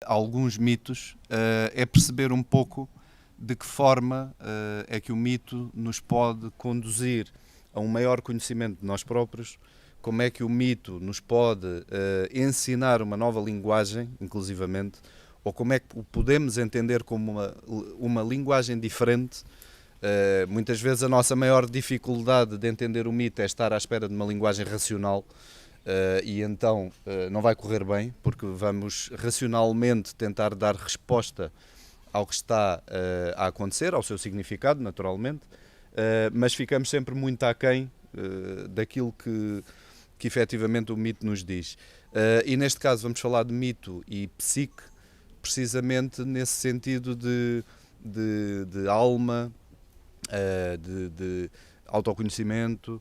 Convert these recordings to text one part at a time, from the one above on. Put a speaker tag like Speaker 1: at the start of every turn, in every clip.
Speaker 1: alguns mitos, é perceber um pouco de que forma é que o mito nos pode conduzir a um maior conhecimento de nós próprios, como é que o mito nos pode ensinar uma nova linguagem, inclusivamente, ou como é que o podemos entender como uma linguagem diferente. Muitas vezes a nossa maior dificuldade de entender o mito é estar à espera de uma linguagem racional, e então não vai correr bem, porque vamos racionalmente tentar dar resposta ao que está a acontecer, ao seu significado, naturalmente, mas ficamos sempre muito aquém daquilo que efetivamente o mito nos diz. E neste caso vamos falar de mito e psique, precisamente nesse sentido de alma, de autoconhecimento,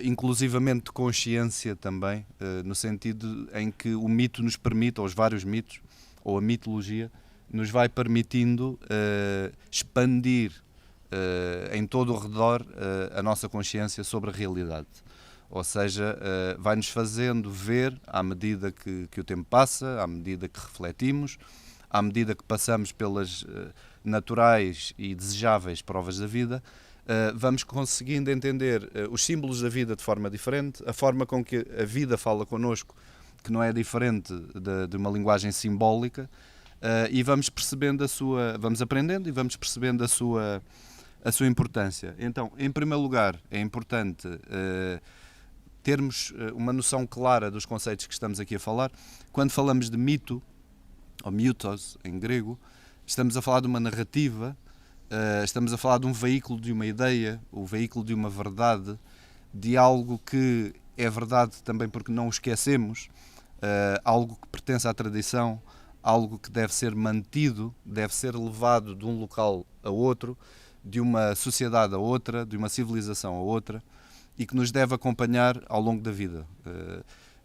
Speaker 1: inclusivamente de consciência também, no sentido em que o mito nos permite, ou os vários mitos, ou a mitologia, nos vai permitindo expandir em todo o redor a nossa consciência sobre a realidade. Ou seja, vai-nos fazendo ver, à medida que o tempo passa, à medida que refletimos, à medida que passamos pelas naturais e desejáveis provas da vida, vamos conseguindo entender os símbolos da vida de forma diferente, a forma com que a vida fala connosco, que não é diferente de uma linguagem simbólica, e vamos percebendo vamos aprendendo e vamos percebendo a sua importância. Então, em primeiro lugar, é importante termos uma noção clara dos conceitos que estamos aqui a falar. Quando falamos de mito, ou mythos em grego, estamos a falar de uma narrativa, estamos a falar de um veículo de uma ideia, o veículo de uma verdade, de algo que é verdade também porque não o esquecemos, algo que pertence à tradição, algo que deve ser mantido, deve ser levado de um local a outro, de uma sociedade a outra, de uma civilização a outra, e que nos deve acompanhar ao longo da vida.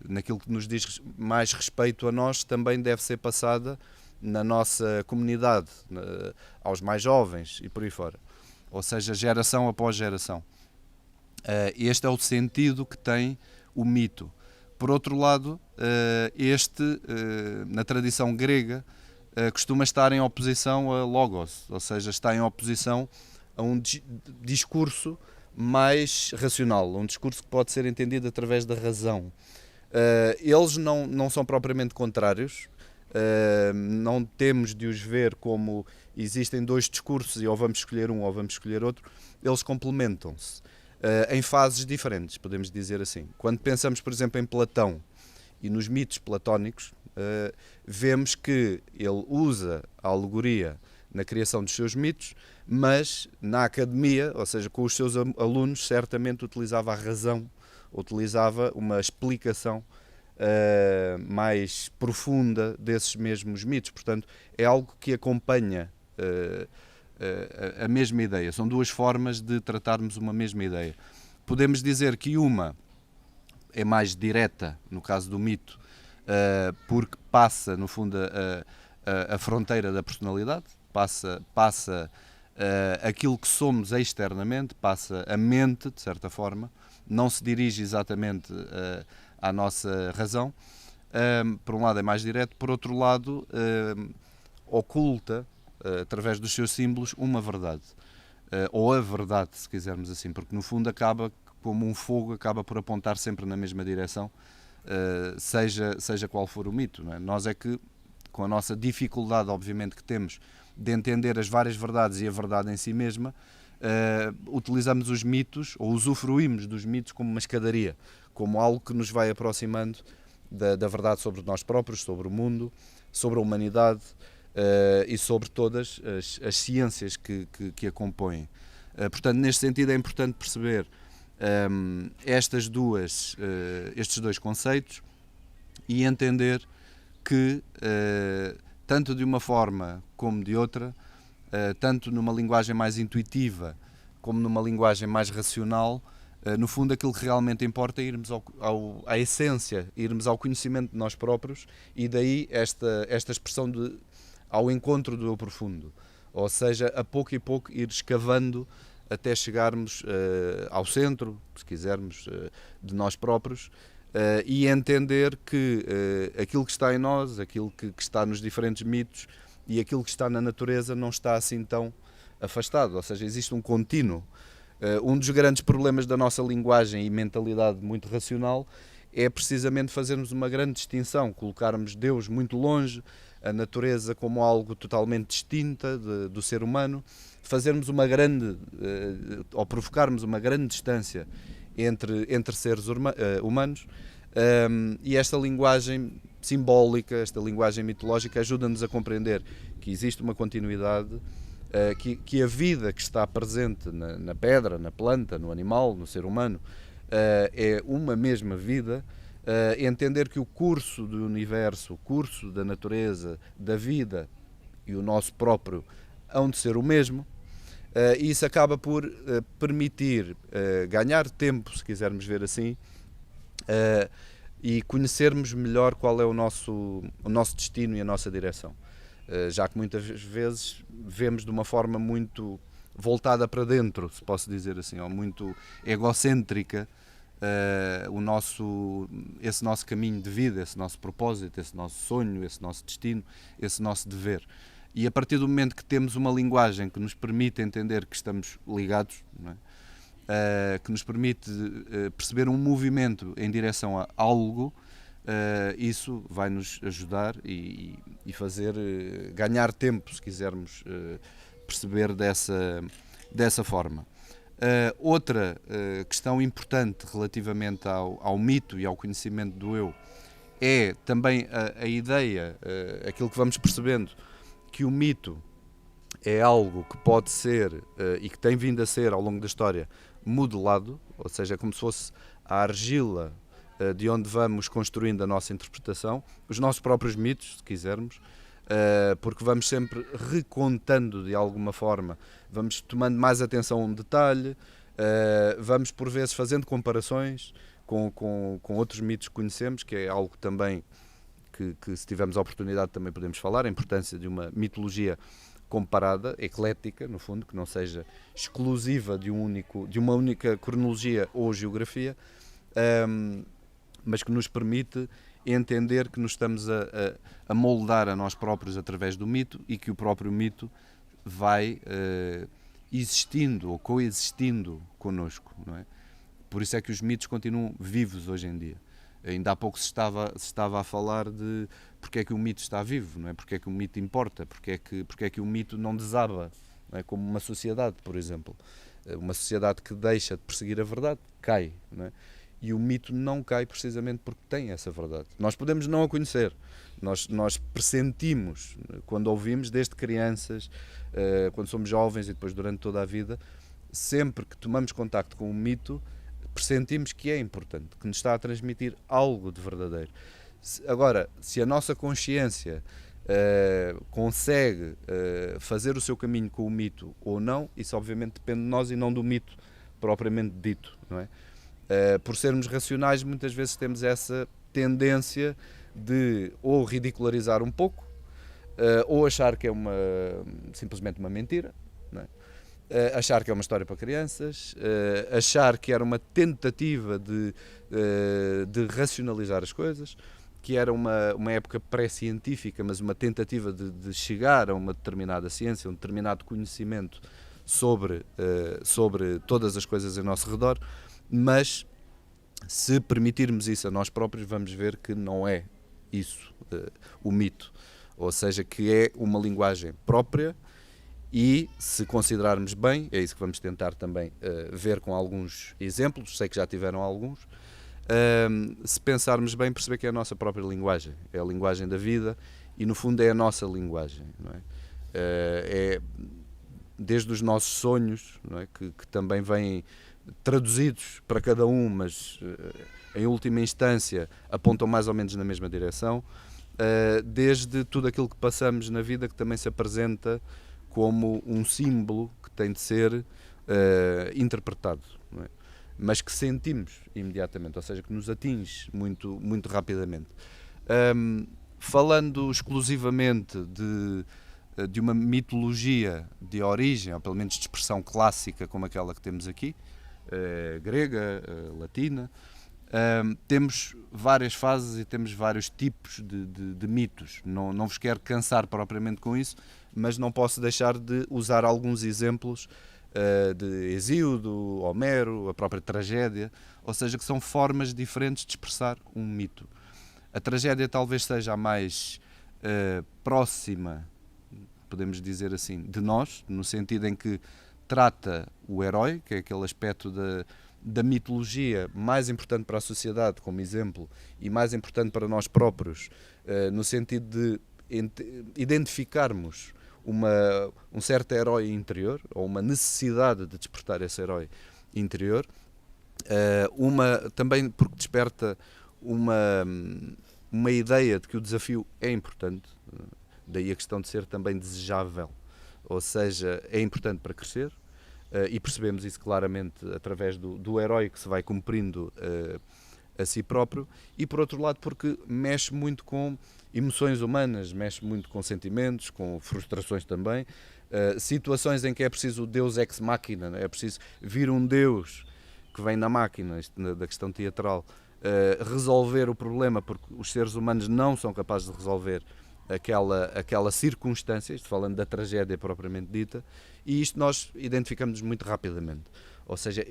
Speaker 1: Naquilo que nos diz mais respeito a nós, também deve ser passada na nossa comunidade, aos mais jovens e por aí fora. Ou seja, geração após geração. Este é o sentido que tem o mito. Por outro lado, na tradição grega, costuma estar em oposição a logos, ou seja, está em oposição a um discurso mais racional, um discurso que pode ser entendido através da razão. Eles não são propriamente contrários, não temos de os ver como existem dois discursos e ou vamos escolher um ou vamos escolher outro. Eles complementam-se em fases diferentes, podemos dizer assim. Quando pensamos, por exemplo, em Platão e nos mitos platónicos, vemos que ele usa a alegoria na criação dos seus mitos, mas na academia, ou seja, com os seus alunos, certamente utilizava a razão, utilizava uma explicação mais profunda desses mesmos mitos. Portanto, é algo que acompanha a mesma ideia. São duas formas de tratarmos uma mesma ideia. Podemos dizer que uma é mais direta, no caso do mito, porque passa, no fundo, a fronteira da personalidade, passa aquilo que somos externamente, passa a mente, de certa forma, não se dirige exatamente à nossa razão. Por um lado é mais direto, por outro lado oculta, através dos seus símbolos, uma verdade. Ou a verdade, se quisermos assim, porque no fundo acaba, como um fogo, acaba por apontar sempre na mesma direção, seja qual for o mito. Não é? Nós é que, com a nossa dificuldade, obviamente, que temos de entender as várias verdades e a verdade em si mesma, utilizamos os mitos, ou usufruímos dos mitos como uma escadaria, como algo que nos vai aproximando da verdade sobre nós próprios, sobre o mundo, sobre a humanidade e sobre todas as ciências que a compõem. Portanto, neste sentido é importante perceber estes dois conceitos e entender que, tanto de uma forma como de outra, tanto numa linguagem mais intuitiva como numa linguagem mais racional, no fundo aquilo que realmente importa é irmos à essência, irmos ao conhecimento de nós próprios, e daí esta expressão de ao encontro do eu profundo. Ou seja, a pouco e pouco ir escavando até chegarmos ao centro, se quisermos, de nós próprios, e entender que aquilo que está em nós, aquilo que está nos diferentes mitos e aquilo que está na natureza não está assim tão afastado, ou seja, existe um contínuo. Um dos grandes problemas da nossa linguagem e mentalidade muito racional é precisamente fazermos uma grande distinção, colocarmos Deus muito longe, a natureza como algo totalmente distinta do ser humano, fazermos uma grande, ou provocarmos uma grande distância entre seres humanos, e esta linguagem simbólica, esta linguagem mitológica ajuda-nos a compreender que existe uma continuidade, que a vida que está presente na pedra, na planta, no animal, no ser humano, é uma mesma vida, entender que o curso do universo, o curso da natureza, da vida e o nosso próprio hão de ser o mesmo, e isso acaba por permitir ganhar tempo, se quisermos ver assim, e conhecermos melhor qual é o nosso destino e a nossa direção. Já que muitas vezes vemos de uma forma muito voltada para dentro, se posso dizer assim, ou muito egocêntrica, esse nosso caminho de vida, esse nosso propósito, esse nosso sonho, esse nosso destino, esse nosso dever. E a partir do momento que temos uma linguagem que nos permite entender que estamos ligados, não é? Que nos permite perceber um movimento em direção a algo, isso vai nos ajudar e fazer ganhar tempo, se quisermos perceber dessa forma. Outra questão importante relativamente ao mito e ao conhecimento do eu é também a ideia, aquilo que vamos percebendo, que o mito é algo que pode ser e que tem vindo a ser ao longo da história modelado, ou seja, como se fosse a argila de onde vamos construindo a nossa interpretação, os nossos próprios mitos, se quisermos, porque vamos sempre recontando de alguma forma, vamos tomando mais atenção a um detalhe, vamos por vezes fazendo comparações com outros mitos que conhecemos, que é algo também que se tivermos a oportunidade também podemos falar, a importância de uma mitologia comparada, eclética, no fundo, que não seja exclusiva de uma única cronologia ou geografia, mas que nos permite entender que nos estamos a moldar a nós próprios através do mito e que o próprio mito vai existindo ou coexistindo connosco, não é? Por isso é que os mitos continuam vivos hoje em dia. Ainda há pouco se estava a falar de porque é que o mito está vivo, não é? Porque é que o mito importa, porque é que o mito não desaba, não é? Como uma sociedade, por exemplo. Uma sociedade que deixa de perseguir a verdade cai, não é? E o mito não cai precisamente porque tem essa verdade. Nós podemos não a conhecer, nós pressentimos, quando ouvimos, desde crianças, quando somos jovens e depois durante toda a vida, sempre que tomamos contacto com o mito, pressentimos que é importante, que nos está a transmitir algo de verdadeiro. Agora, se a nossa consciência consegue fazer o seu caminho com o mito ou não, isso obviamente depende de nós e não do mito propriamente dito, não é? Por sermos racionais, muitas vezes temos essa tendência de ou ridicularizar um pouco, ou achar que é simplesmente uma mentira, não é? Achar que é uma história para crianças, achar que era uma tentativa de racionalizar as coisas, que era uma época pré-científica, mas uma tentativa de chegar a uma determinada ciência, um determinado conhecimento sobre todas as coisas ao nosso redor, mas se permitirmos isso a nós próprios, vamos ver que não é isso o mito, ou seja, que é uma linguagem própria. E, se considerarmos bem, é isso que vamos tentar também ver com alguns exemplos, sei que já tiveram alguns, se pensarmos bem, perceber que é a nossa própria linguagem, é a linguagem da vida e, no fundo, é a nossa linguagem, não é? É desde os nossos sonhos, não é? que também vêm traduzidos para cada um, mas, em última instância, apontam mais ou menos na mesma direção, desde tudo aquilo que passamos na vida que também se apresenta como um símbolo que tem de ser interpretado, não é? Mas que sentimos imediatamente, ou seja, que nos atinge muito, muito rapidamente. Falando exclusivamente de uma mitologia de origem, ou pelo menos de expressão clássica como aquela que temos aqui, grega, latina, Temos várias fases e temos vários tipos de mitos. Não vos quero cansar propriamente com isso, mas não posso deixar de usar alguns exemplos de Hesíodo, Homero, a própria tragédia, ou seja, que são formas diferentes de expressar um mito. A tragédia talvez seja a mais próxima, podemos dizer assim, de nós, no sentido em que trata o herói, que é aquele aspecto da mitologia mais importante para a sociedade, como exemplo, e mais importante para nós próprios, no sentido de identificarmos um certo herói interior, ou uma necessidade de despertar esse herói interior, também porque desperta uma ideia de que o desafio é importante, daí a questão de ser também desejável, ou seja, é importante para crescer, e percebemos isso claramente através do herói que se vai cumprindo a si próprio, e por outro lado porque mexe muito com emoções humanas, mexe muito com sentimentos, com frustrações também, situações em que é preciso o Deus ex machina, é preciso vir um Deus que vem na máquina, da questão teatral, resolver o problema, porque os seres humanos não são capazes de resolver aquela circunstância, falando da tragédia propriamente dita, e isto nós identificamos muito rapidamente. Ou seja,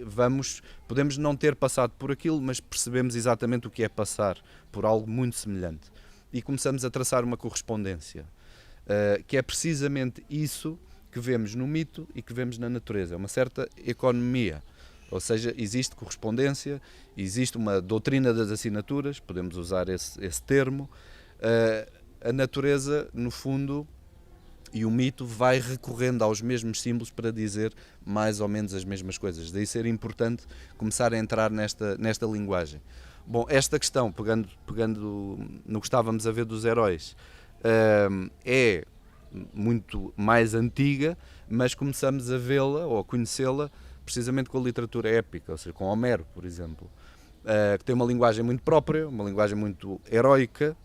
Speaker 1: podemos não ter passado por aquilo, mas percebemos exatamente o que é passar por algo muito semelhante. E começamos a traçar uma correspondência, que é precisamente isso que vemos no mito e que vemos na natureza, uma certa economia. Ou seja, existe correspondência, existe uma doutrina das assinaturas, podemos usar esse termo. A natureza, no fundo, e o mito vai recorrendo aos mesmos símbolos para dizer mais ou menos as mesmas coisas. Daí ser importante começar a entrar nesta linguagem. Bom, esta questão, pegando no que estávamos a ver dos heróis, é muito mais antiga, mas começamos a vê-la ou a conhecê-la precisamente com a literatura épica, ou seja, com Homero, por exemplo, que tem uma linguagem muito própria, uma linguagem muito heroica,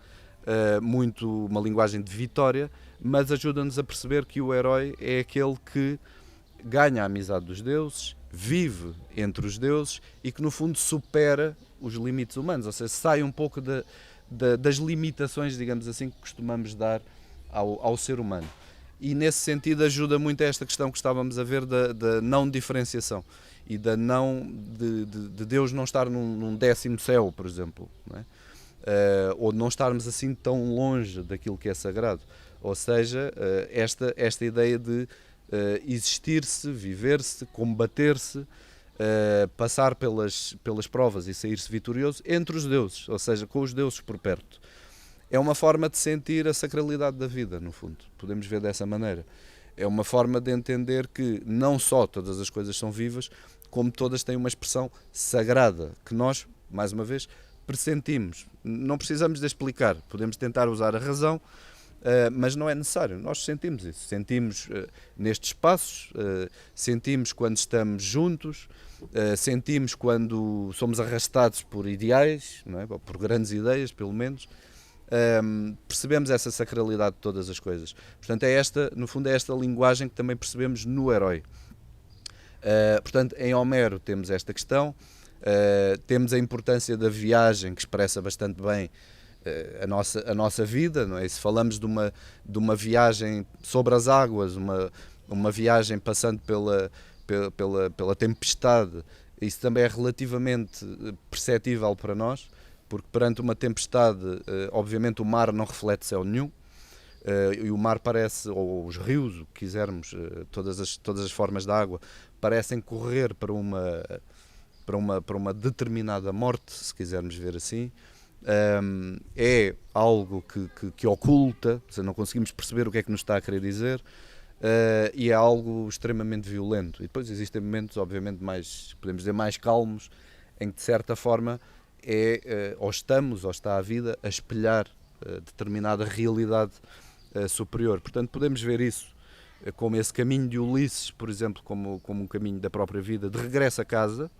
Speaker 1: uma linguagem de vitória, mas ajuda-nos a perceber que o herói é aquele que ganha a amizade dos deuses, vive entre os deuses e que no fundo supera os limites humanos, ou seja, sai um pouco das limitações, digamos assim, que costumamos dar ao ser humano. E nesse sentido ajuda muito a esta questão que estávamos a ver da não diferenciação e de Deus não estar num décimo céu, por exemplo, não é? Ou não estarmos assim tão longe daquilo que é sagrado. Ou seja, esta ideia de existir-se, viver-se, combater-se, passar pelas provas e sair-se vitorioso entre os deuses, ou seja, com os deuses por perto. É uma forma de sentir a sacralidade da vida, no fundo. Podemos ver dessa maneira. É uma forma de entender que não só todas as coisas são vivas, como todas têm uma expressão sagrada, que nós, mais uma vez, pressentimos. Não precisamos de explicar, podemos tentar usar a razão, mas não é necessário. Nós sentimos isso. Sentimos nestes espaços, sentimos quando estamos juntos, sentimos quando somos arrastados por ideais, não é? Por grandes ideias, pelo menos. Percebemos essa sacralidade de todas as coisas. Portanto, no fundo é esta linguagem que também percebemos no herói. Portanto, em Homero temos esta questão, temos a importância da viagem, que expressa bastante bem a nossa vida, não é? Se falamos de uma viagem sobre as águas, uma viagem passando pela tempestade, isso também é relativamente perceptível para nós, porque perante uma tempestade, obviamente o mar não reflete céu nenhum, e o mar parece, ou os rios, o que quisermos, todas as formas de água, parecem correr para uma determinada morte, se quisermos ver assim. É algo que oculta, ou seja, não conseguimos perceber o que é que nos está a querer dizer, e é algo extremamente violento. E depois existem momentos, obviamente, podemos dizer, mais calmos, em que de certa forma ou está a vida a espelhar determinada realidade superior. Portanto, podemos ver isso como esse caminho de Ulisses, por exemplo, como um caminho da própria vida, de regresso a casa.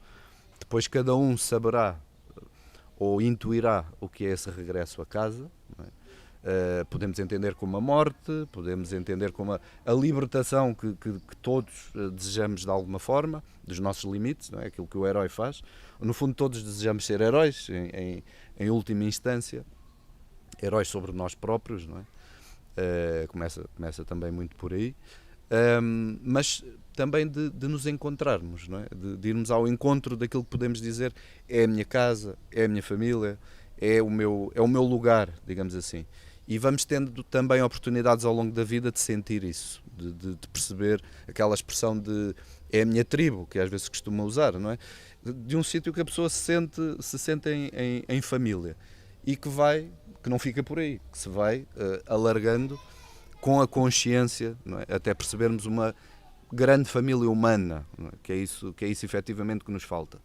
Speaker 1: Depois cada um saberá ou intuirá o que é esse regresso a casa, não é? Podemos entender como a morte, podemos entender como a libertação que todos desejamos de alguma forma, dos nossos limites, não é? Aquilo que o herói faz. No fundo, todos desejamos ser heróis, em última instância, heróis sobre nós próprios, não é? Começa também muito por aí, mas também de nos encontrarmos, não é? De irmos ao encontro daquilo que podemos dizer é a minha casa, é a minha família, é o meu lugar, digamos assim. E vamos tendo também oportunidades ao longo da vida de sentir isso, de perceber aquela expressão de é a minha tribo, que às vezes costuma usar, não é? De um sítio que a pessoa se sente em família e que não fica por aí, que se vai alargando com a consciência, não é? Até percebermos uma grande família humana, não é? Que é isso efetivamente que nos falta.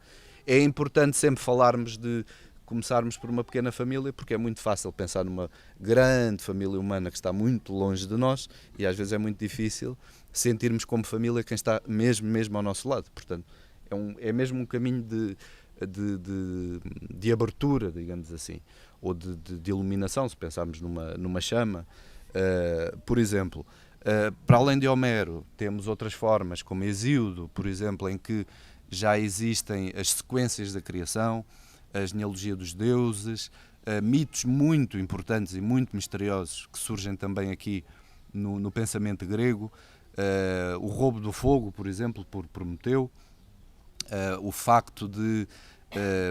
Speaker 1: É importante sempre falarmos de começarmos por uma pequena família, porque é muito fácil pensar numa grande família humana que está muito longe de nós e às vezes é muito difícil sentirmos como família quem está mesmo ao nosso lado. Portanto, é mesmo um caminho de abertura, digamos assim, ou de iluminação, se pensarmos numa chama. Por exemplo, para além de Homero, temos outras formas, como Hesíodo, por exemplo, em que já existem as sequências da criação, a genealogia dos deuses, mitos muito importantes e muito misteriosos que surgem também aqui no pensamento grego, o roubo do fogo, por exemplo, por Prometeu, o facto de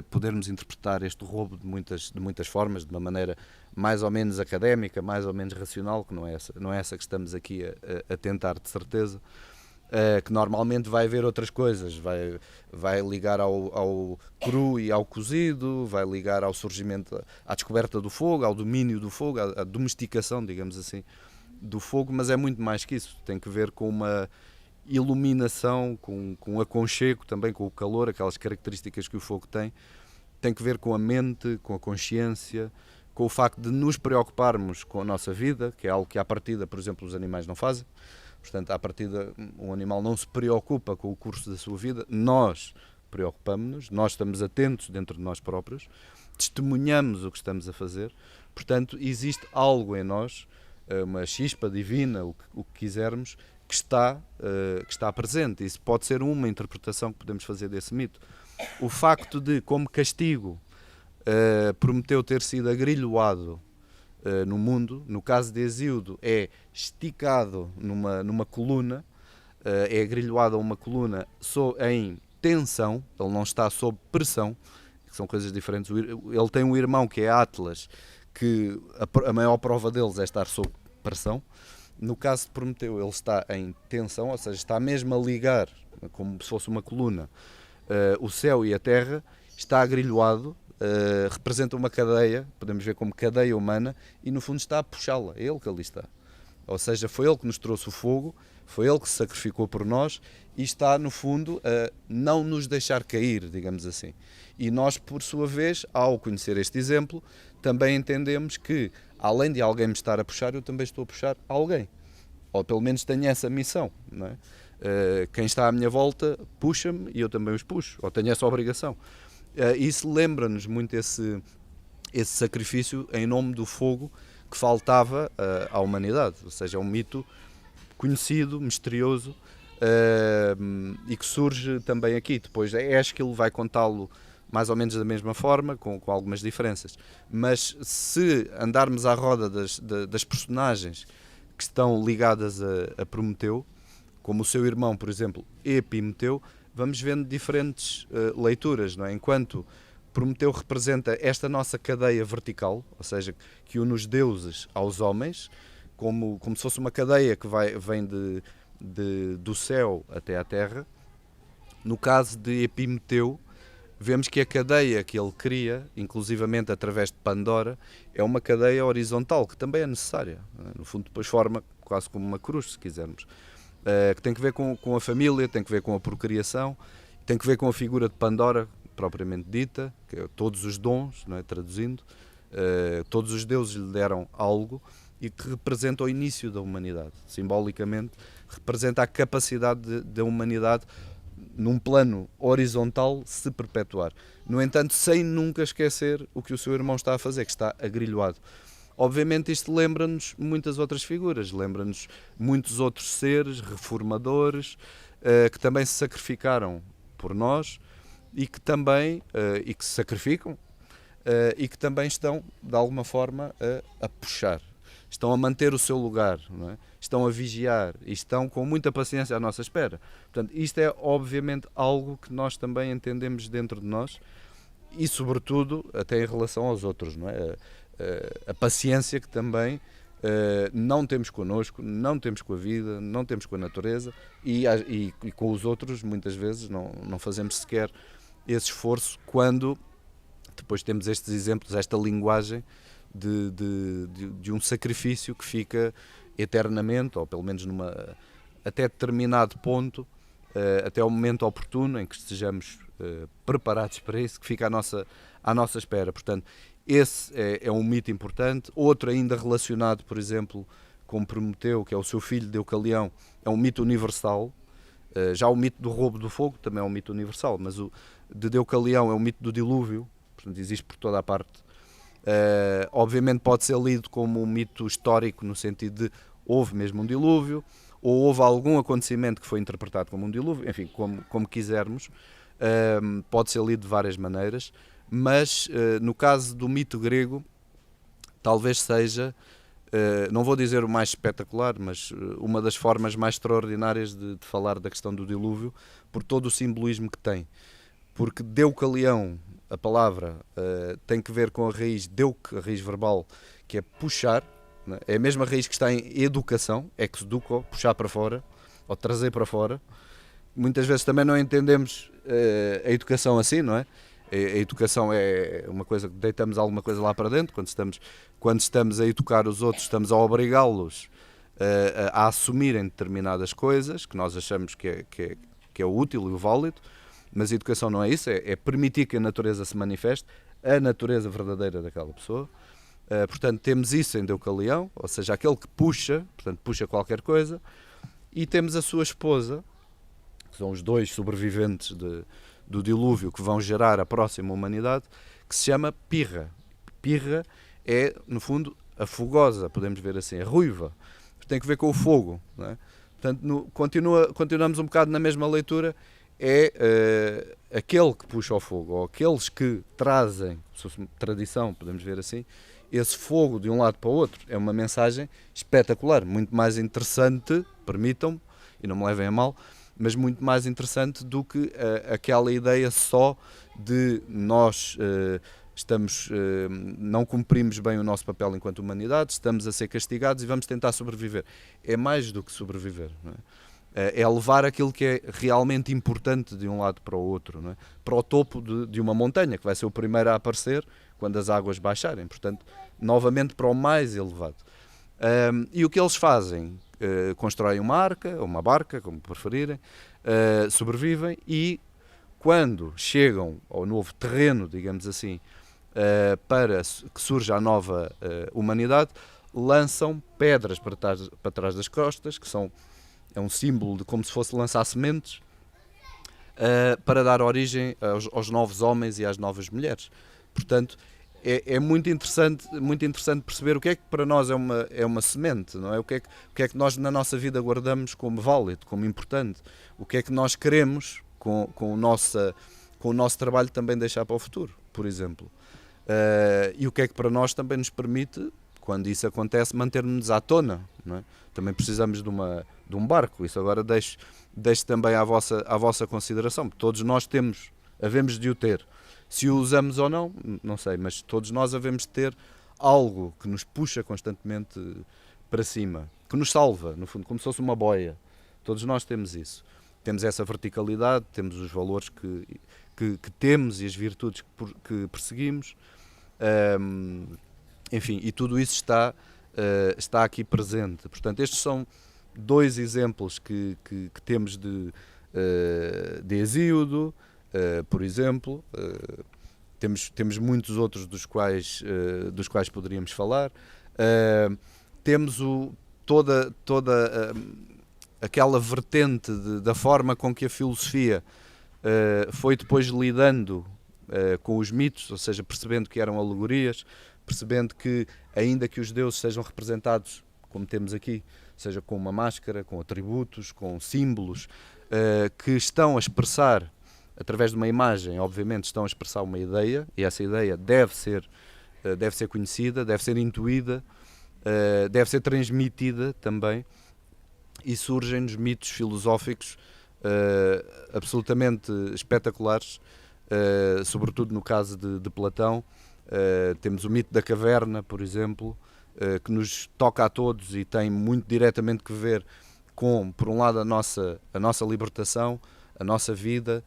Speaker 1: podermos interpretar este roubo de muitas formas, de uma maneira mais ou menos académica, mais ou menos racional, que não é essa que estamos aqui a tentar, de certeza. Que normalmente vai haver outras coisas, vai ligar ao cru e ao cozido, vai ligar ao surgimento, à descoberta do fogo, ao domínio do fogo, à domesticação, digamos assim, do fogo, mas é muito mais que isso, tem que ver com uma iluminação, com aconchego também, com o calor, aquelas características que o fogo tem que ver com a mente, com a consciência, com o facto de nos preocuparmos com a nossa vida, que é algo que à partida, por exemplo, os animais não fazem. Portanto, à partida, um animal não se preocupa com o curso da sua vida, nós preocupamos-nos, nós estamos atentos dentro de nós próprios, testemunhamos o que estamos a fazer, portanto, existe algo em nós, uma chispa divina, o que quisermos, que está presente. Isso pode ser uma interpretação que podemos fazer desse mito. O facto de, como castigo, Prometeu ter sido agrilhoado no mundo, no caso de Hesíodo é esticado numa coluna, é agrilhoado a uma coluna em tensão, ele não está sob pressão, que são coisas diferentes. Ele tem um irmão que é Atlas, que a maior prova deles é estar sob pressão. No caso de Prometeu, ele está em tensão, ou seja, está mesmo a ligar, como se fosse uma coluna, o céu e a terra, está agrilhoado. Representa uma cadeia, podemos ver como cadeia humana, e no fundo está a puxá-la, é ele que ali está. Ou seja, foi ele que nos trouxe o fogo, foi ele que se sacrificou por nós e está no fundo a não nos deixar cair, digamos assim. E nós, por sua vez, ao conhecer este exemplo, também entendemos que, além de alguém me estar a puxar, eu também estou a puxar alguém. Ou pelo menos tenho essa missão, não é? Quem está à minha volta puxa-me e eu também os puxo, ou tenho essa obrigação. Isso lembra-nos muito esse sacrifício em nome do fogo que faltava à humanidade, ou seja, é um mito conhecido, misterioso, e que surge também aqui. Depois Ésquilo vai contá-lo mais ou menos da mesma forma, com algumas diferenças, mas se andarmos à roda das personagens que estão ligadas a Prometeu, como o seu irmão, por exemplo, Epimeteu, vamos vendo diferentes leituras, não é? Enquanto Prometeu representa esta nossa cadeia vertical, ou seja, que une os deuses aos homens, como se fosse uma cadeia que vem do céu até à terra. No caso de Epimeteu, vemos que a cadeia que ele cria, inclusivamente através de Pandora, é uma cadeia horizontal, que também é necessária. No fundo, depois forma quase como uma cruz, se quisermos. Que tem que ver com a família, tem que ver com a procriação, tem que ver com a figura de Pandora, propriamente dita, que é todos os dons, não é? Traduzindo, todos os deuses lhe deram algo e que representa o início da humanidade. Simbolicamente, representa a capacidade da humanidade, num plano horizontal, se perpetuar. No entanto, sem nunca esquecer o que o seu irmão está a fazer, que está agrilhoado. Obviamente isto lembra-nos muitas outras figuras, lembra-nos muitos outros seres reformadores que também se sacrificaram por nós e que também e que se sacrificam e que também estão de alguma forma a puxar, estão a manter o seu lugar, não é? Estão a vigiar e estão com muita paciência à nossa espera. Portanto, isto é obviamente algo que nós também entendemos dentro de nós e sobretudo até em relação aos outros, não é? A paciência que também não temos connosco, não temos com a vida, não temos com a natureza e com os outros muitas vezes não fazemos sequer esse esforço quando depois temos estes exemplos, esta linguagem de um sacrifício que fica eternamente, ou pelo menos até determinado ponto, até ao momento oportuno em que estejamos preparados para isso, que fica à nossa espera. Portanto, esse é um mito importante. Outro ainda relacionado, por exemplo, com Prometeu, que é o seu filho Deucalião, é um mito universal. Já o mito do roubo do fogo também é um mito universal, mas o de Deucalião é um mito do dilúvio, portanto existe por toda a parte. Obviamente pode ser lido como um mito histórico no sentido de houve mesmo um dilúvio, ou houve algum acontecimento que foi interpretado como um dilúvio, enfim, como quisermos. Pode ser lido de várias maneiras, mas no caso do mito grego talvez seja, não vou dizer o mais espetacular, mas uma das formas mais extraordinárias de falar da questão do dilúvio, por todo o simbolismo que tem. Porque Deucalião, a palavra, tem que ver com a raiz Deuc, a raiz verbal, que é puxar, né? É a mesma raiz que está em educação, ex-duco, puxar para fora, ou trazer para fora. Muitas vezes também não entendemos a educação assim, não é? A educação é uma coisa que deitamos alguma coisa lá para dentro, quando estamos a educar os outros, estamos a obrigá-los a assumirem determinadas coisas que nós achamos que é o útil e o válido, mas a educação não é isso, é permitir que a natureza se manifeste, a natureza verdadeira daquela pessoa. Portanto, temos isso em Deucalião, ou seja, aquele que puxa, portanto, puxa qualquer coisa, e temos a sua esposa, que são os dois sobreviventes do dilúvio que vão gerar a próxima humanidade, que se chama Pirra. Pirra é, no fundo, a fogosa, podemos ver assim, a ruiva. Tem que ver com o fogo. Não é? Portanto, continuamos um bocado na mesma leitura, é aquele que puxa o fogo, ou aqueles que trazem, se fosse tradição, podemos ver assim, esse fogo de um lado para o outro. É uma mensagem espetacular, muito mais interessante, permitam-me, e não me levem a mal, mas muito mais interessante do que aquela ideia só de nós não cumprimos bem o nosso papel enquanto humanidade, estamos a ser castigados e vamos tentar sobreviver. É mais do que sobreviver, não é? É levar aquilo que é realmente importante de um lado para o outro, não é? Para o topo de uma montanha, que vai ser o primeiro a aparecer quando as águas baixarem, portanto, novamente para o mais elevado. E o que eles fazem? Constroem uma arca, ou uma barca, como preferirem, sobrevivem e quando chegam ao novo terreno, digamos assim, para que surja a nova humanidade, lançam pedras para trás das costas, que é um símbolo de como se fosse lançar sementes, para dar origem aos novos homens e às novas mulheres. Portanto, é muito interessante perceber o que é que para nós é uma semente, não é? O que é que nós na nossa vida guardamos como válido, como importante, o que é que nós queremos com o nosso trabalho também deixar para o futuro, por exemplo. E o que é que para nós também nos permite, quando isso acontece, manter-nos à tona, não é? Também precisamos de um barco, isso agora deixo também à vossa consideração, porque todos nós havemos de o ter. Se o usamos ou não, não sei, mas todos nós havemos de ter algo que nos puxa constantemente para cima, que nos salva, no fundo, como se fosse uma boia. Todos nós temos isso. Temos essa verticalidade, temos os valores que temos e as virtudes que perseguimos. Enfim, e tudo isso está aqui presente. Portanto, estes são dois exemplos que temos de Hesíodo, por exemplo. Temos muitos outros dos quais poderíamos falar. Temos toda aquela vertente da forma com que a filosofia foi depois lidando com os mitos, ou seja, percebendo que eram alegorias, percebendo que, ainda que os deuses sejam representados, como temos aqui, seja com uma máscara, com atributos, com símbolos, que estão a expressar, através de uma imagem, obviamente, estão a expressar uma ideia, e essa ideia deve ser conhecida, deve ser intuída, deve ser transmitida também, e surgem-nos mitos filosóficos absolutamente espetaculares, sobretudo no caso de Platão. Temos o mito da caverna, por exemplo, que nos toca a todos e tem muito diretamente que ver com, por um lado, a nossa libertação, a nossa vida,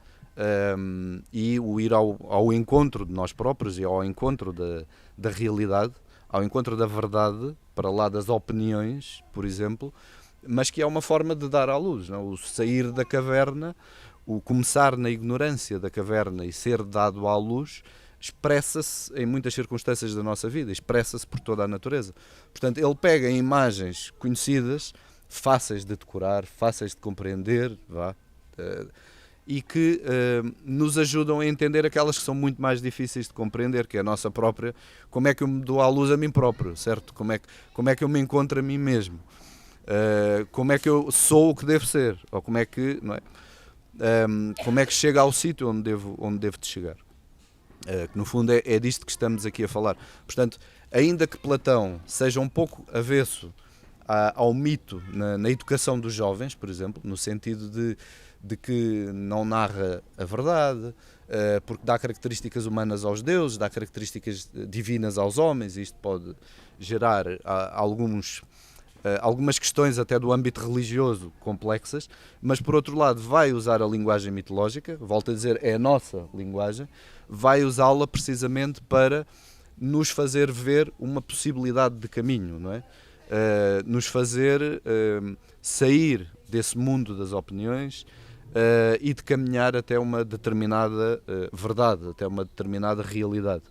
Speaker 1: e o ir ao encontro de nós próprios e ao encontro da realidade, ao encontro da verdade, para lá das opiniões, por exemplo, mas que é uma forma de dar à luz, não? O sair da caverna, o começar na ignorância da caverna e ser dado à luz, expressa-se em muitas circunstâncias da nossa vida, expressa-se por toda a natureza. Portanto, ele pega em imagens conhecidas, fáceis de decorar, fáceis de compreender, e que nos ajudam a entender aquelas que são muito mais difíceis de compreender, que é a nossa própria, como é que eu me dou à luz a mim próprio, certo? Como é que eu me encontro a mim mesmo? Como é que eu sou o que devo ser? Ou como é que, não é? Como é que chega ao sítio onde devo de chegar? Que no fundo é disto que estamos aqui a falar. Portanto, ainda que Platão seja um pouco avesso ao mito na educação dos jovens, por exemplo, no sentido de que não narra a verdade, porque dá características humanas aos deuses, dá características divinas aos homens, e isto pode gerar algumas questões até do âmbito religioso complexas, mas por outro lado vai usar a linguagem mitológica, volto a dizer, é a nossa linguagem, vai usá-la precisamente para nos fazer ver uma possibilidade de caminho, não é? Nos fazer sair desse mundo das opiniões e de caminhar até uma determinada verdade, até uma determinada realidade.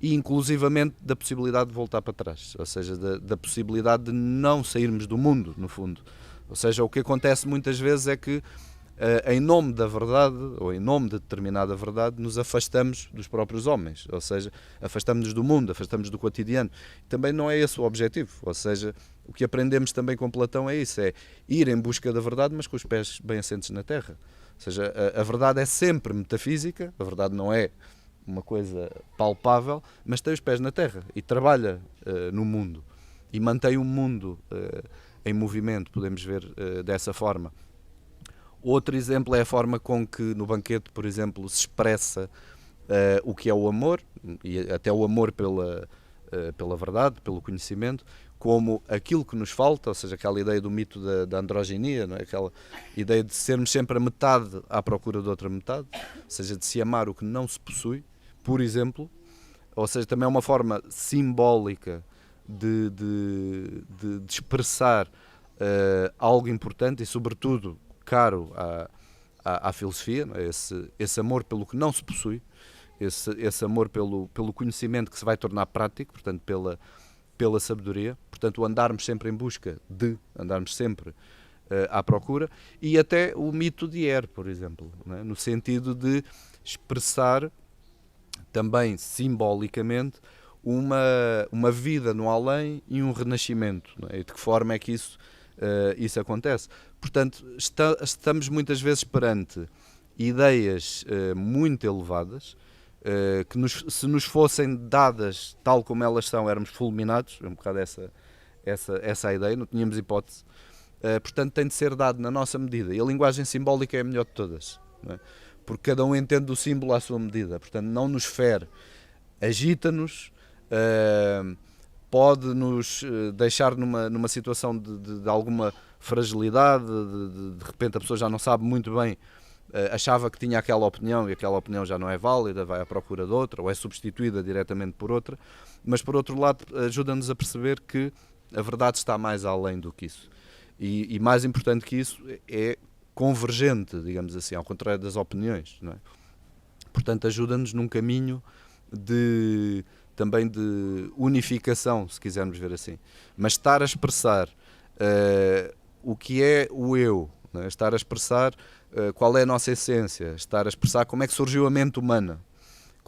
Speaker 1: E inclusivamente da possibilidade de voltar para trás, ou seja, da possibilidade de não sairmos do mundo, no fundo. Ou seja, o que acontece muitas vezes é que, em nome da verdade, ou em nome de determinada verdade, nos afastamos dos próprios homens, ou seja, afastamos-nos do mundo, afastamos do cotidiano. Também não é esse o objetivo, ou seja, o que aprendemos também com Platão é isso, é ir em busca da verdade, mas com os pés bem assentes na terra. Ou seja, a verdade é sempre metafísica, a verdade não é uma coisa palpável, mas tem os pés na terra e trabalha no mundo e mantém o mundo em movimento, podemos ver dessa forma. Outro exemplo é a forma com que no banquete, por exemplo, se expressa o que é o amor, e até o amor pela verdade, pelo conhecimento, como aquilo que nos falta, ou seja, aquela ideia do mito da androginia, não é? Aquela ideia de sermos sempre a metade à procura de outra metade, ou seja, de se amar o que não se possui, por exemplo, ou seja, também é uma forma simbólica de expressar algo importante e, sobretudo, caro à filosofia, não é? Esse amor pelo que não se possui, esse amor pelo conhecimento que se vai tornar prático, portanto, pela sabedoria, portanto, o andarmos sempre em busca andarmos sempre à procura, e até o mito de Er, por exemplo, não é? No sentido de expressar também simbolicamente uma vida no além e um renascimento, não é? E de que forma é que isso acontece? Portanto, estamos muitas vezes perante ideias muito elevadas, que se nos fossem dadas tal como elas são, éramos fulminados, é um bocado essa a ideia, não tínhamos hipótese. Portanto, tem de ser dado na nossa medida, e a linguagem simbólica é a melhor de todas, não é? Porque cada um entende o símbolo à sua medida, portanto não nos fere, agita-nos, pode-nos deixar numa situação de alguma fragilidade, de repente a pessoa já não sabe muito bem, achava que tinha aquela opinião e aquela opinião já não é válida, vai à procura de outra, ou é substituída diretamente por outra, mas por outro lado ajuda-nos a perceber que a verdade está mais além do que isso, e mais importante que isso, é convergente, digamos assim, ao contrário das opiniões, não é? Portanto, ajuda-nos num caminho também de unificação, se quisermos ver assim. Mas estar a expressar o que é o eu, não é? Estar a expressar qual é a nossa essência, estar a expressar como é que surgiu a mente humana,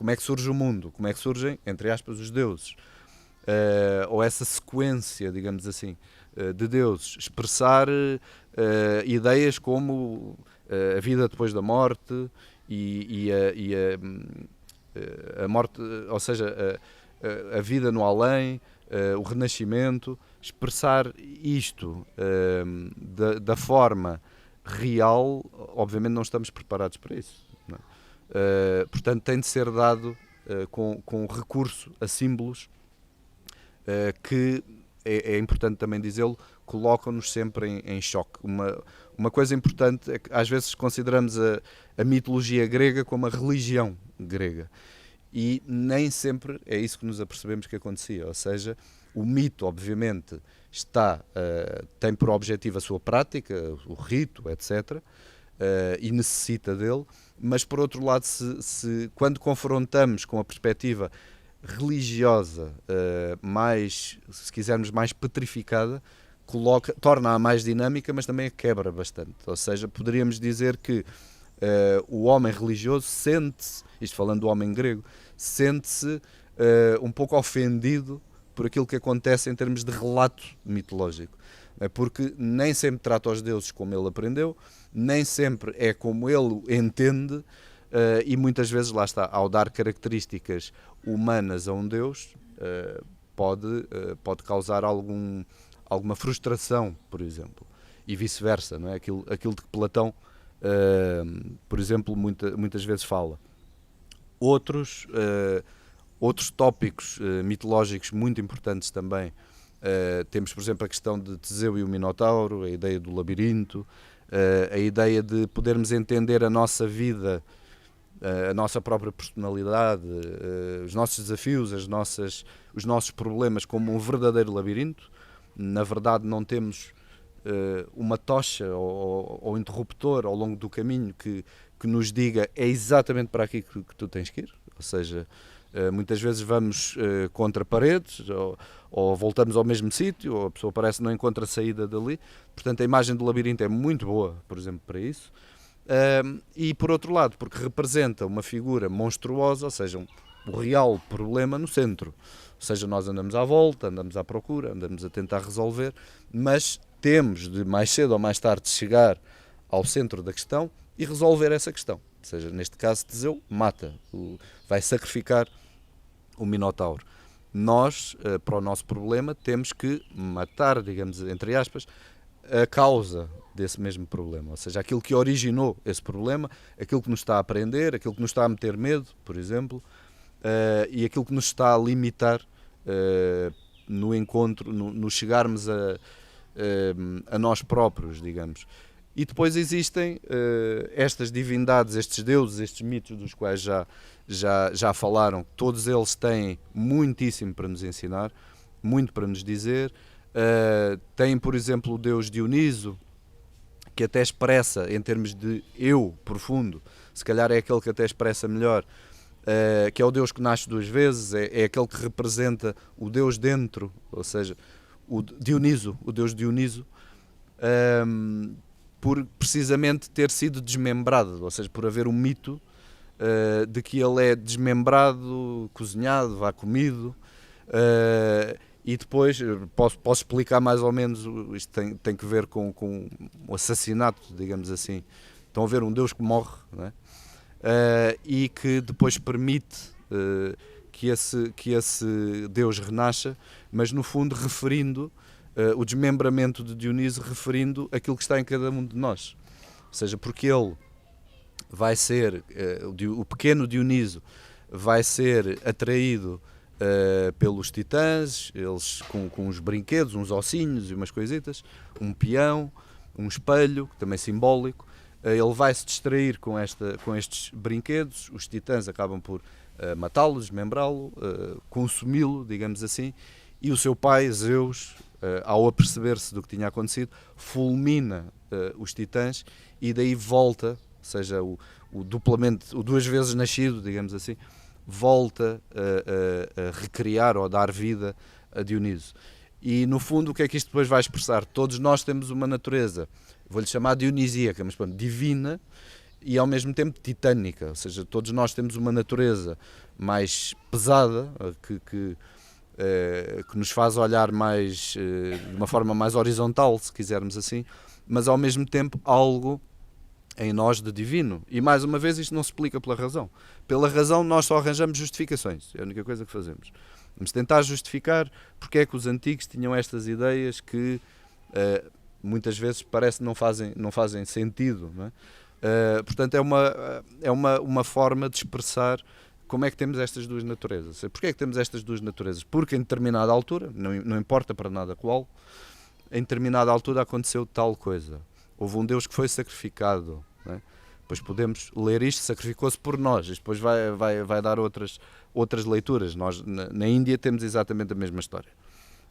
Speaker 1: como é que surge o mundo, como é que surgem, entre aspas, os deuses, ou essa sequência, digamos assim, de deuses, expressar ideias como a vida depois da morte a morte, ou seja, a vida no além, o renascimento, expressar isto da forma real, obviamente não estamos preparados para isso. Não é? Portanto, tem de ser dado com recurso a símbolos que, é importante também dizê-lo, colocam-nos sempre em choque. Uma coisa importante é que às vezes consideramos a mitologia grega como a religião grega. E nem sempre é isso que nos apercebemos que acontecia. Ou seja, o mito, obviamente, tem por objetivo a sua prática, o rito, etc., e necessita dele, mas por outro lado, quando confrontamos com a perspectiva religiosa, mais, se quisermos, mais petrificada, torna-a mais dinâmica, mas também a quebra bastante. Ou seja, poderíamos dizer que o homem religioso sente-se, isto falando do homem grego, sente-se um pouco ofendido por aquilo que acontece em termos de relato mitológico. Porque nem sempre trata os deuses como ele aprendeu, nem sempre é como ele entende, e muitas vezes, lá está, ao dar características humanas a um deus, pode causar alguma frustração, por exemplo, e vice-versa, não é? Aquilo de que Platão, por exemplo, muitas vezes fala. Outros tópicos mitológicos muito importantes também, temos, por exemplo, a questão de Teseu e o Minotauro, a ideia do labirinto, a ideia de podermos entender a nossa vida, a nossa própria personalidade, os nossos desafios, os nossos problemas como um verdadeiro labirinto. Na verdade, não temos uma tocha ou interruptor ao longo do caminho que nos diga é exatamente para aqui que tu tens que ir. Ou seja, muitas vezes vamos contra paredes ou voltamos ao mesmo sítio, ou a pessoa parece que não encontra saída dali. Portanto, a imagem do labirinto é muito boa, por exemplo, para isso. E por outro lado, porque representa uma figura monstruosa, ou seja, o real problema no centro. Ou seja, nós andamos à volta, andamos à procura, andamos a tentar resolver, mas temos de mais cedo ou mais tarde chegar ao centro da questão e resolver essa questão. Ou seja, neste caso, Teseu mata, vai sacrificar o Minotauro. Nós, para o nosso problema, temos que matar, digamos, entre aspas, a causa desse mesmo problema, ou seja, aquilo que originou esse problema, aquilo que nos está a prender, aquilo que nos está a meter medo, por exemplo, e aquilo que nos está a limitar no encontro, no chegarmos a nós próprios, digamos. E depois existem estas divindades, estes deuses, estes mitos dos quais já falaram, todos eles têm muitíssimo para nos ensinar, muito para nos dizer. Tem, por exemplo, o deus Dioniso, que até expressa, em termos de eu profundo, se calhar é aquele que até expressa melhor, que é o deus que nasce duas vezes, é aquele que representa o deus dentro, ou seja, o deus Dioniso, por precisamente ter sido desmembrado, ou seja, por haver um mito de que ele é desmembrado, cozinhado, comido. E depois, posso explicar mais ou menos, isto tem que ver com o assassinato, digamos assim. Estão a ver um Deus que morre, não é? E que depois permite que esse Deus renasça, mas no fundo referindo o desmembramento de Dioniso, referindo aquilo que está em cada um de nós. Ou seja, porque ele vai ser, o pequeno Dioniso vai ser atraído pelos titãs, eles com uns brinquedos, uns ossinhos e umas coisitas, um peão, um espelho, também simbólico. Ele vai se distrair com estes brinquedos, os titãs acabam por matá-lo, desmembrá-lo, consumi-lo, digamos assim, e o seu pai, Zeus, ao aperceber-se do que tinha acontecido, fulmina os titãs e daí volta, ou seja, o duplamente, o duas vezes nascido, digamos assim, volta a recriar ou a dar vida a Dioniso. E no fundo o que é que isto depois vai expressar? Todos nós temos uma natureza, vou-lhe chamar dionisíaca, mas pronto, divina, e ao mesmo tempo titânica, ou seja, todos nós temos uma natureza mais pesada, que nos faz olhar mais, de uma forma mais horizontal, se quisermos assim, mas ao mesmo tempo algo em nós de divino. E mais uma vez isto não se explica pela razão. Pela razão nós só arranjamos justificações, é a única coisa que fazemos. Vamos tentar justificar porque é que os antigos tinham estas ideias que muitas vezes parece que não fazem sentido, não é? Portanto é uma forma de expressar como é que temos estas duas naturezas. Porquê é que temos estas duas naturezas? Porque em determinada altura, não importa para nada qual, em determinada altura aconteceu tal coisa. Houve um Deus que foi sacrificado, não é? Depois podemos ler isto, sacrificou-se por nós, isto depois vai dar outras leituras. Nós na Índia temos exatamente a mesma história.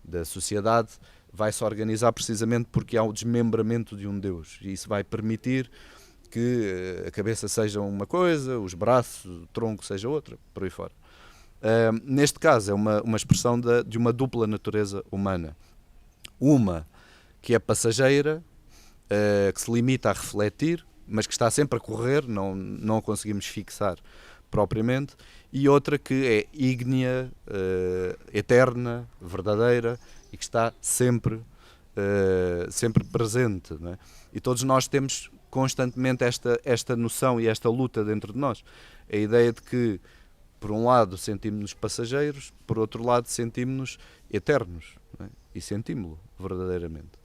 Speaker 1: Da sociedade vai-se organizar precisamente porque há o desmembramento de um Deus, e isso vai permitir que a cabeça seja uma coisa, os braços, o tronco seja outra, por aí fora. Neste caso é uma expressão de uma dupla natureza humana. Uma que é passageira, que se limita a refletir, mas que está sempre a correr, não a conseguimos fixar propriamente, e outra que é ígnea, eterna, verdadeira, e que está sempre presente, não é? E todos nós temos constantemente esta noção e esta luta dentro de nós. A ideia de que, por um lado, sentimos-nos passageiros, por outro lado, sentimos-nos eternos, não é? E sentimos-lo verdadeiramente.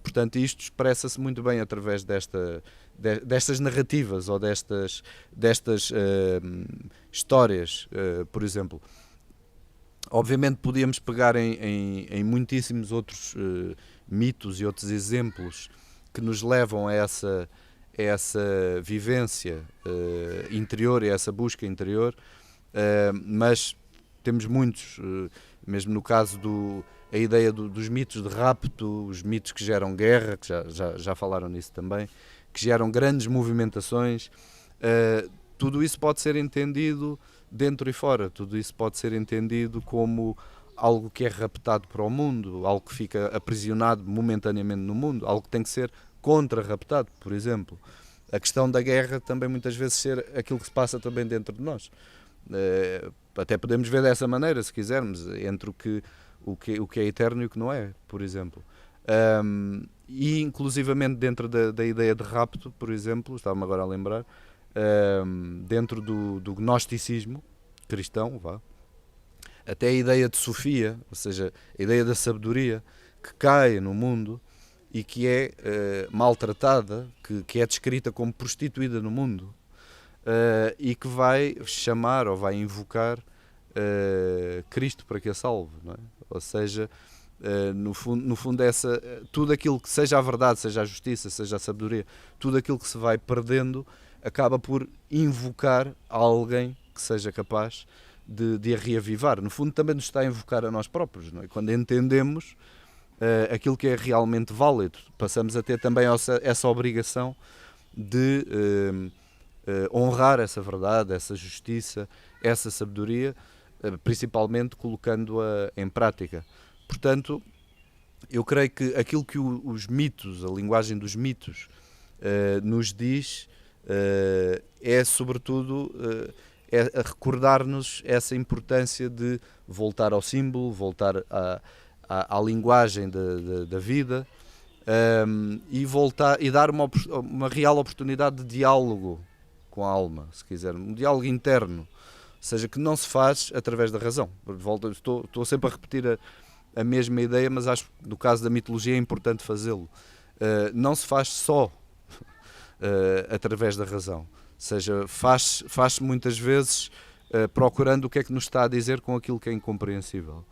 Speaker 1: Portanto, isto expressa-se muito bem através destas narrativas ou destas histórias, por exemplo. Obviamente podíamos pegar em muitíssimos outros mitos e outros exemplos que nos levam a essa vivência interior e a essa busca interior, mas temos muitos, mesmo no caso a ideia dos mitos de rapto, os mitos que geram guerra, que já falaram nisso também, que geram grandes movimentações, tudo isso pode ser entendido dentro e fora, tudo isso pode ser entendido como algo que é raptado para o mundo, algo que fica aprisionado momentaneamente no mundo, algo que tem que ser contra-raptado, por exemplo. A questão da guerra também muitas vezes ser aquilo que se passa também dentro de nós. Até podemos ver dessa maneira, se quisermos, entre o que é eterno e o que não é, por exemplo. E inclusivamente dentro da ideia de rapto, por exemplo, estava-me agora a lembrar, dentro do gnosticismo cristão, até a ideia de Sofia, ou seja, a ideia da sabedoria que cai no mundo e que é maltratada, que é descrita como prostituída no mundo, e que vai chamar ou vai invocar Cristo para que a salve, não é? Ou seja, no fundo tudo aquilo que seja a verdade, seja a justiça, seja a sabedoria, tudo aquilo que se vai perdendo acaba por invocar alguém que seja capaz de a reavivar. No fundo também nos está a invocar a nós próprios, não é? Quando entendemos aquilo que é realmente válido, passamos a ter também essa obrigação de honrar essa verdade, essa justiça, essa sabedoria, principalmente colocando-a em prática. Portanto, eu creio que aquilo que os mitos, a linguagem dos mitos, nos diz é sobretudo a recordar-nos essa importância de voltar ao símbolo, voltar à linguagem da vida, e dar uma real oportunidade de diálogo com a alma, se quiser, um diálogo interno, ou seja, que não se faz através da razão. Estou sempre a repetir a mesma ideia, mas acho que no caso da mitologia é importante fazê-lo. Não se faz só através da razão, ou seja, faz-se muitas vezes procurando o que é que nos está a dizer com aquilo que é incompreensível,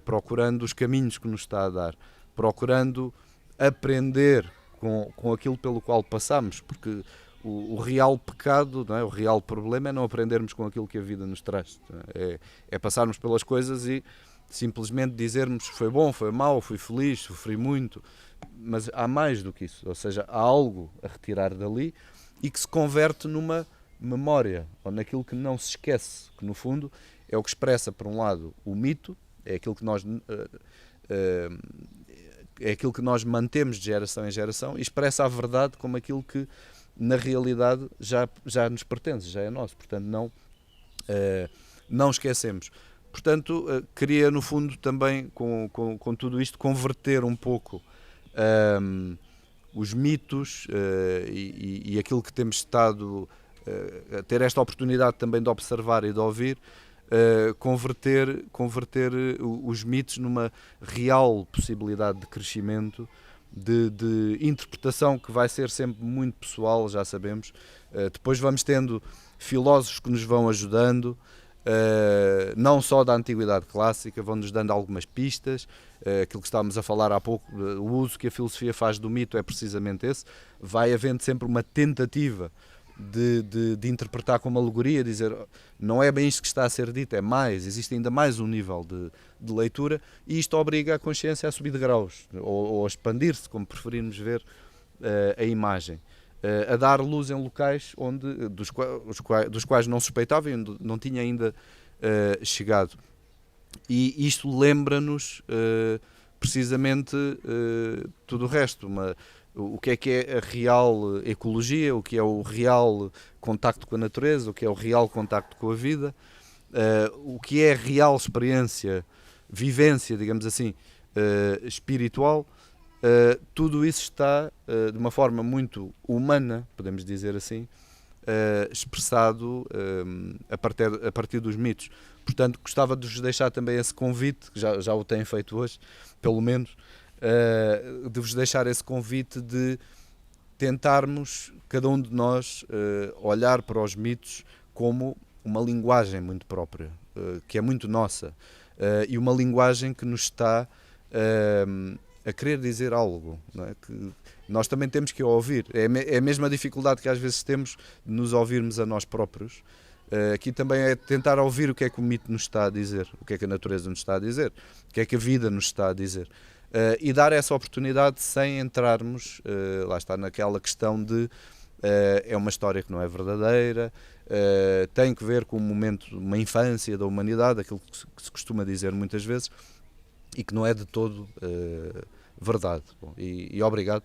Speaker 1: procurando os caminhos que nos está a dar, procurando aprender com aquilo pelo qual passamos, porque o real pecado, não é? O real problema é não aprendermos com aquilo que a vida nos traz, é passarmos pelas coisas e simplesmente dizermos foi bom, foi mau, fui feliz, sofri muito, mas há mais do que isso, ou seja, há algo a retirar dali e que se converte numa memória, ou naquilo que não se esquece, que no fundo é o que expressa, por um lado, o mito, é aquilo que nós mantemos de geração em geração, e expressa a verdade como aquilo que na realidade já nos pertence, já é nosso, portanto não esquecemos. Portanto, queria no fundo também com tudo isto converter um pouco os mitos e aquilo que temos estado a ter esta oportunidade também de observar e de ouvir, converter os mitos numa real possibilidade de crescimento, de interpretação que vai ser sempre muito pessoal, já sabemos. Depois vamos tendo filósofos que nos vão ajudando, não só da antiguidade clássica, vão-nos dando algumas pistas. Aquilo que estávamos a falar há pouco, o uso que a filosofia faz do mito é precisamente esse. Vai havendo sempre uma tentativa de interpretar como alegoria, dizer não é bem isto que está a ser dito, é mais, existe ainda mais um nível de leitura, e isto obriga a consciência a subir de graus ou a expandir-se, como preferimos ver a imagem, a dar luz em locais dos quais não suspeitava e onde não tinha ainda chegado. E isto lembra-nos precisamente tudo o resto, o que é a real ecologia, o que é o real contacto com a natureza, o que é o real contacto com a vida, o que é a real experiência, vivência, digamos assim, espiritual. Tudo isso está de uma forma muito humana, podemos dizer assim, expressado a partir dos mitos. Portanto, gostava de vos deixar também esse convite, que já o tenho feito hoje, pelo menos, de vos deixar esse convite de tentarmos, cada um de nós, olhar para os mitos como uma linguagem muito própria, que é muito nossa, e uma linguagem que nos está a querer dizer algo, não é? Que nós também temos que ouvir. É a mesma dificuldade que às vezes temos de nos ouvirmos a nós próprios. Aqui também é tentar ouvir o que é que o mito nos está a dizer, o que é que a natureza nos está a dizer, o que é que a vida nos está a dizer. E dar essa oportunidade sem entrarmos, lá está, naquela questão de é uma história que não é verdadeira, tem que ver com um momento, uma infância da humanidade, aquilo que se costuma dizer muitas vezes, e que não é de todo verdade. Bom, e obrigado